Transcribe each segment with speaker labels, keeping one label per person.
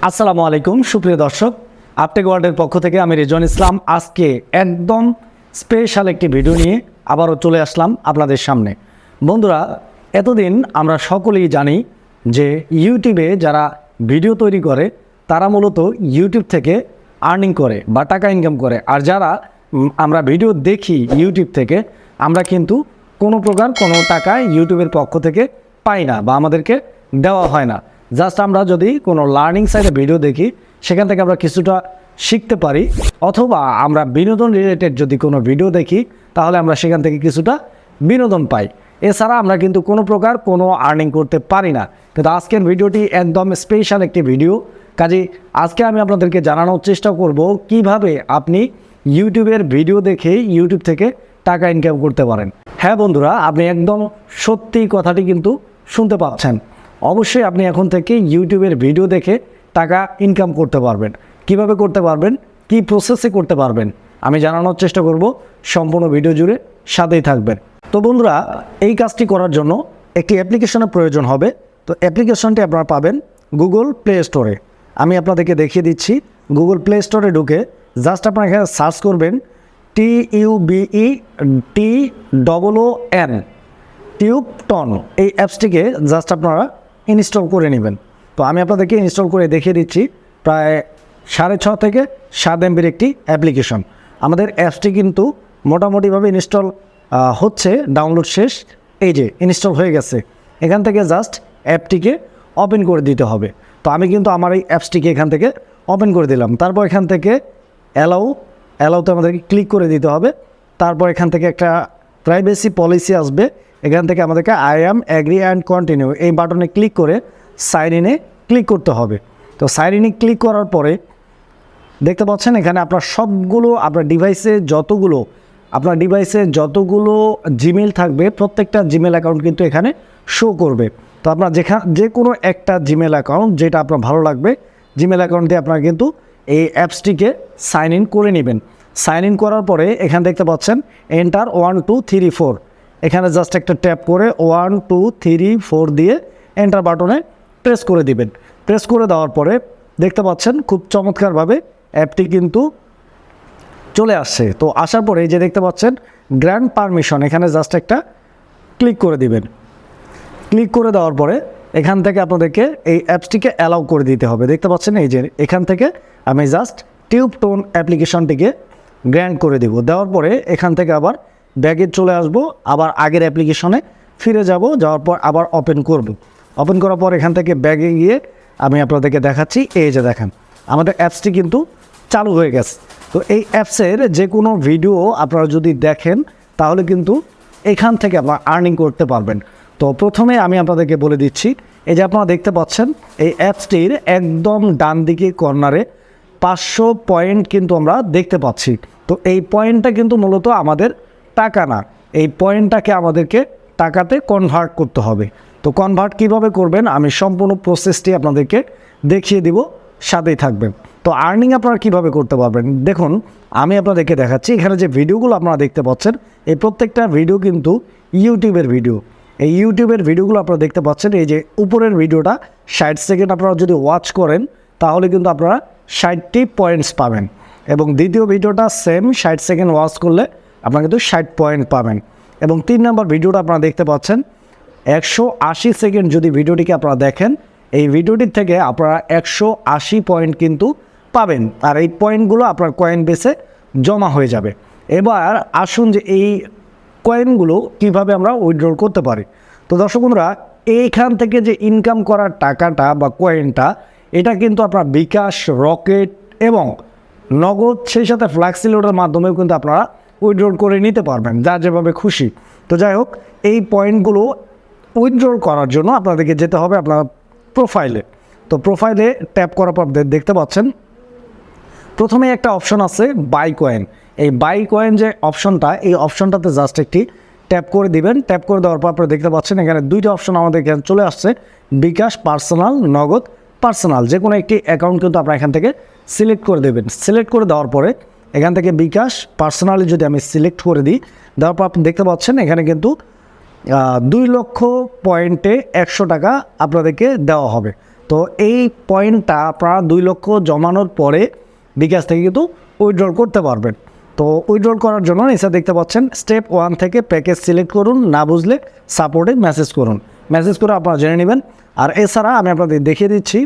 Speaker 1: আসসালামু আলাইকুম সুপ্রিয় দর্শক, আপটেক ওয়ার্ল্ডের পক্ষ থেকে আমি রিজন ইসলাম আজকে একদম স্পেশাল একটি ভিডিও নিয়ে আবারও চলে আসলাম আপনাদের সামনে। বন্ধুরা, এতদিন আমরা সকলেই জানি যে ইউটিউবে যারা ভিডিও তৈরি করে তারা মূলত ইউটিউব থেকে আর্নিং করে বা টাকা ইনকাম করে, আর যারা আমরা ভিডিও দেখি ইউটিউব থেকে আমরা কিন্তু কোনো প্রকার কোনো টাকা ইউটিউবের পক্ষ থেকে পাই না বা আমাদেরকে দেওয়া হয় না। জাস্ট আমরা যদি কোনো লার্নিং সাইটে ভিডিও দেখি সেখান থেকে আমরা কিছুটা শিখতে পারি, অথবা আমরা বিনোদন রিলেটেড যদি কোনো ভিডিও দেখি তাহলে আমরা সেখান থেকে কিছুটা বিনোদন পাই। এছাড়া আমরা কিন্তু কোনো প্রকার কোনো আর্নিং করতে পারি না। কিন্তু আজকের ভিডিওটি একদম স্পেশাল একটি ভিডিও, কাজে আজকে আমি আপনাদেরকে জানানোর চেষ্টা করব কিভাবে আপনি ইউটিউবের ভিডিও দেখে ইউটিউব থেকে টাকা ইনকাম করতে পারেন। হ্যাঁ বন্ধুরা, আপনি একদম সত্যি কথাটি কিন্তু শুনতে পাচ্ছেন। অবশ্যই আপনি এখন থেকে ইউটিউবের ভিডিও দেখে টাকা ইনকাম করতে পারবেন। কিভাবে করতে পারবেন, কি প্রসেসে করতে পারবেন আমি জানানোর চেষ্টা করব, সম্পূর্ণ ভিডিও জুড়ে সাথেই থাকবেন। তো বন্ধুরা, এই কাজটি করার জন্য একটি অ্যাপ্লিকেশনের প্রয়োজন হবে। তো অ্যাপ্লিকেশনটি আপনারা পাবেন গুগল প্লে স্টোরে। আমি আপনাদেরকে দেখিয়ে দিচ্ছি। গুগল প্লে স্টোরে ঢুকে জাস্ট আপনারা এখানে সার্চ করবেন TUBETON টিউবটন। এই অ্যাপসটিকে জাস্ট আপনারা ইনস্টল করে নেবেন। তো আমি আপনাদেরকে ইনস্টল করে দেখিয়ে দিচ্ছি। প্রায় 6.5 থেকে 7 MBর একটি অ্যাপ্লিকেশন। আমাদের অ্যাপসটি কিন্তু মোটামুটিভাবে ইনস্টল হচ্ছে, ডাউনলোড শেষ, এই যে ইনস্টল হয়ে গেছে। এখান থেকে জাস্ট অ্যাপটিকে ওপেন করে দিতে হবে। তো আমি কিন্তু আমার এই অ্যাপসটিকে এখান থেকে ওপেন করে দিলাম। তারপর এখান থেকে অ্যালাউতে আমাদেরকে ক্লিক করে দিতে হবে। তারপর এখান থেকে একটা প্রাইভেসি পলিসি আসবে। এখান থেকে আমাদেরকে I am agree and continue এই বাটনে ক্লিক করে সাইন ইনে ক্লিক করতে হবে। তো সাইন ইনে ক্লিক করার পরে দেখতে পাচ্ছেন এখানে আপনার সবগুলো আপনার ডিভাইসে যতগুলো জিমেল থাকবে প্রত্যেকটা জিমেল অ্যাকাউন্ট কিন্তু এখানে শো করবে। তো আপনার যে কোনো একটা জিমেল অ্যাকাউন্ট যেটা আপনার ভালো লাগবে জিমেল অ্যাকাউন্ট দিয়ে আপনারা কিন্তু এই অ্যাপসটিকে সাইন ইন করে নেবেন। সাইন ইন করার পরে এখানে দেখতে পাচ্ছেন এন্টার 1 2 3 4, এখানে জাস্ট একটা ট্যাপ করে 1 2 3 4 দিয়ে এন্টার বাটনে প্রেস করে দিবেন। প্রেস করে দেওয়ার পরে দেখতে পাচ্ছেন খুব চমৎকারভাবে অ্যাপটি কিন্তু চলে আসছে। তো আসার পরে এই যে দেখতে পাচ্ছেন গ্র্যান্ড পারমিশন, এখানে জাস্ট একটা ক্লিক করে দিবেন। ক্লিক করে দেওয়ার পরে এখান থেকে আপনাদেরকে এই অ্যাপসটিকে অ্যালাউ করে দিতে হবে। দেখতে পাচ্ছেন এই যে এখান থেকে আমি জাস্ট টিউবটন অ্যাপ্লিকেশনটিকে গ্র্যান্ড করে দিব। দেওয়ার পরে এখান থেকে আবার ব্যাগে চলে আসব, আবার আগের অ্যাপ্লিকেশনে ফিরে যাব। যাওয়ার পর আবার ওপেন করব। ওপেন করার পর এখান থেকে ব্যাগে গিয়ে আমি আপনাদেরকে দেখাচ্ছি। এই যে দেখেন আমাদের অ্যাপসটি কিন্তু চালু হয়ে গেছে। তো এই অ্যাপসের যে কোনো ভিডিও আপনারা যদি দেখেন তাহলে কিন্তু এখান থেকে আপনারা আর্নিং করতে পারবেন। তো প্রথমে আমি আপনাদেরকে বলে দিচ্ছি, এই যে আপনারা দেখতে পাচ্ছেন এই অ্যাপসটির একদম ডান দিকে কর্নারে 500 পয়েন্ট কিন্তু আমরা দেখতে পাচ্ছি। তো এই পয়েন্টটা কিন্তু মূলত আমাদের টাকা না, এই পয়েন্টটাকে আমাদেরকে টাকাতে কনভার্ট করতে হবে। তো কনভার্ট কিভাবে করবেন আমি সম্পূর্ণ প্রসেসটি আপনাদেরকে দেখিয়ে দিব, সাথেই থাকবেন। তো আর্নিং আপনারা কিভাবে করতে পারবেন দেখুন, আমি আপনাদেরকে দেখাচ্ছি। এখানে যে ভিডিওগুলো আপনারা দেখতে পাচ্ছেন এই প্রত্যেকটা ভিডিও কিন্তু ইউটিউবের ভিডিও। এই ইউটিউবের ভিডিওগুলো আপনারা দেখতে পাচ্ছেন, এই যে উপরের ভিডিওটা 60 সেকেন্ড আপনারা যদি ওয়াচ করেন তাহলে কিন্তু আপনারা 60টি পয়েন্টস পাবেন, এবং দ্বিতীয় ভিডিওটা সেম 60 সেকেন্ড ওয়াচ করলে আপনারা কিন্তু 60 পয়েন্ট পাবেন। এবং 3 নম্বর ভিডিওটা আপনারা দেখতে পাচ্ছেন 180 সেকেন্ড যদি ভিডিওটিকে আপনারা দেখেন এই ভিডিওটির থেকে আপনারা 180 পয়েন্ট কিন্তু পাবেন, আর এই পয়েন্টগুলো আপনার কয়েন বেসে জমা হয়ে যাবে। এবার আসুন যে এই কয়েনগুলো কিভাবে আমরা উইথড্র করতে পারি। তো দর্শক বন্ধুরা, এইখান থেকে যে ইনকাম করার টাকাটা বা কয়েনটা এটা কিন্তু আপনার বিকাশ, রকেট এবং নগদ, সেই সাথে ফ্ল্যাক্সি লোডের মাধ্যমেও কিন্তু আপনারা উইথড্র করে নিতে পারবেন যার যেভাবে খুশি। তো যাই হোক, এই পয়েন্টগুলো উইথড্র করার জন্য আপনাদেরকে যেতে হবে আপনার প্রোফাইলে। তো প্রোফাইলে ট্যাপ করার পর দেখতে পাচ্ছেন প্রথমে একটা অপশন আছে বাই কয়েন। এই বাই কয়েন যে অপশনটা, এই অপশনটাতে জাস্ট একটি ট্যাপ করে দিবেন। ট্যাপ করে দেওয়ার পর আপনারা দেখতে পাচ্ছেন এখানে 2টা অপশন আমাদের এখানে চলে আসছে, বিকাশ পার্সোনাল, নগদ পার্সোনাল। যে কোনো একটি অ্যাকাউন্ট কিন্তু আপনারা এখান থেকে সিলেক্ট করে দেবেন। সিলেক্ট করে দেওয়ার পরে এখান থেকে বিকাশ পার্সোনালি যদি আমি সিলেক্ট করে দিই, দেওয়ার পর আপনি দেখতে পাচ্ছেন এখানে কিন্তু 2 লক্ষ পয়েন্টে 100 টাকা আপনাদেরকে দেওয়া হবে। তো এই পয়েন্টটা আপনারা 2 লক্ষ জমানোর পরে বিকাশ থেকে কিন্তু উইথড্রল করতে পারবেন। তো উইথড্রল করার জন্য নিচে দেখতে পাচ্ছেন স্টেপ 1 থেকে প্যাকেজ সিলেক্ট করুন, না বুঝলে সাপোর্টে মেসেজ করুন, মেসেজ করে আপনারা জেনে নেবেন। আর এছাড়া আমি আপনাদের দেখিয়ে দিচ্ছি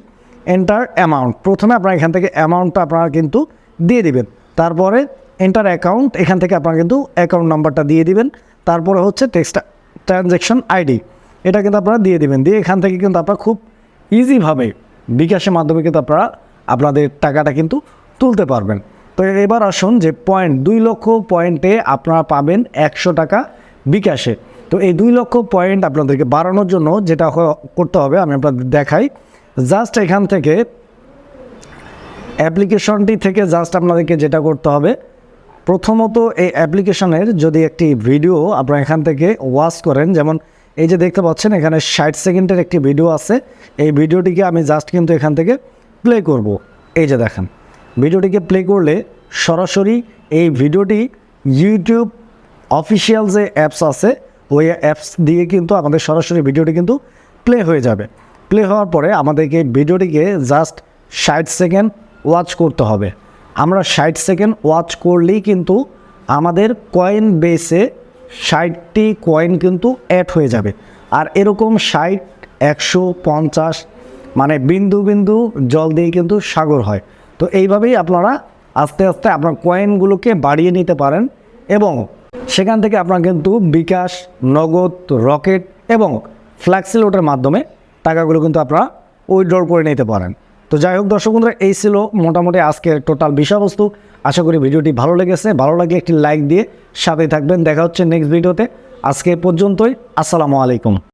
Speaker 1: এন্টার অ্যামাউন্ট। প্রথমে আপনারা এখান থেকে অ্যামাউন্টটা আপনারা কিন্তু দিয়ে দিবেন, তারপরে এন্টার অ্যাকাউন্ট, এখান থেকে আপনারা কিন্তু অ্যাকাউন্ট নাম্বারটা দিয়ে দিবেন, তারপরে হচ্ছে ট্রানজ্যাকশন আইডি, এটা কিন্তু আপনারা দিয়ে দিবেন। দিয়ে এখান থেকে কিন্তু আপনারা খুব ইজিভাবে বিকাশের মাধ্যমে কিন্তু আপনারা আপনাদের টাকাটা কিন্তু তুলতে পারবেন। তো এবার আসুন যে পয়েন্ট 2 লক্ষ পয়েন্টে আপনারা পাবেন 100 টাকা বিকাশে। তো এই 2 লক্ষ পয়েন্ট আপনাদেরকে বাড়ানোর জন্য যেটা করতে হবে আমি আপনাদের দেখাই। জাস্ট এখান থেকে অ্যাপ্লিকেশনটি থেকে জাস্ট আপনাদেরকে যেটা করতে হবে, প্রথমত এই অ্যাপ্লিকেশনের যদি একটি ভিডিও আপনারা এখান থেকে ওয়াচ করেন, যেমন এই যে দেখতে পাচ্ছেন এখানে 60 সেকেন্ডের একটি ভিডিও আছে, এই ভিডিওটিকে আমি জাস্ট কিন্তু এখান থেকে প্লে করব। এই যে দেখেন ভিডিওটিকে প্লে করলে সরাসরি এই ভিডিওটি ইউটিউব অফিসিয়াল যে অ্যাপস আছে ওই অ্যাপস দিয়ে কিন্তু আমাদের সরাসরি ভিডিওটি কিন্তু প্লে হয়ে যাবে। প্লে হওয়ার পরে আমাদেরকে ভিডিওটিকে জাস্ট 60 সেকেন্ড ওয়াচ করতে হবে। আমরা 60 সেকেন্ড ওয়াচ করলেই কিন্তু আমাদের কয়েন বেসে 60টি কয়েন কিন্তু অ্যাড হয়ে যাবে। আর এরকম 60, 100, 50 মানে বিন্দু বিন্দু জল দিয়ে কিন্তু সাগর হয়। তো এইভাবেই আপনারা আস্তে আস্তে আপনার কয়েনগুলোকে বাড়িয়ে নিতে পারেন এবং সেখান থেকে আপনারা কিন্তু বিকাশ, নগদ, রকেট এবং ফ্ল্যাক্সিলোটের মাধ্যমে টাকাগুলো কিন্তু আপনারা উইথড্রল করে নিতে পারেন। তো যাই হোক দর্শক বন্ধুরা, এই ছিল মোটামুটি আজকের টোটাল বিষয়বস্তু। আশা করি ভিডিওটি ভালো লেগেছে। ভালো লাগলে একটি লাইক দিয়ে সাথেই থাকবেন। দেখা হচ্ছে নেক্সট ভিডিওতে। আজকে পর্যন্তই। আসসালামু আলাইকুম।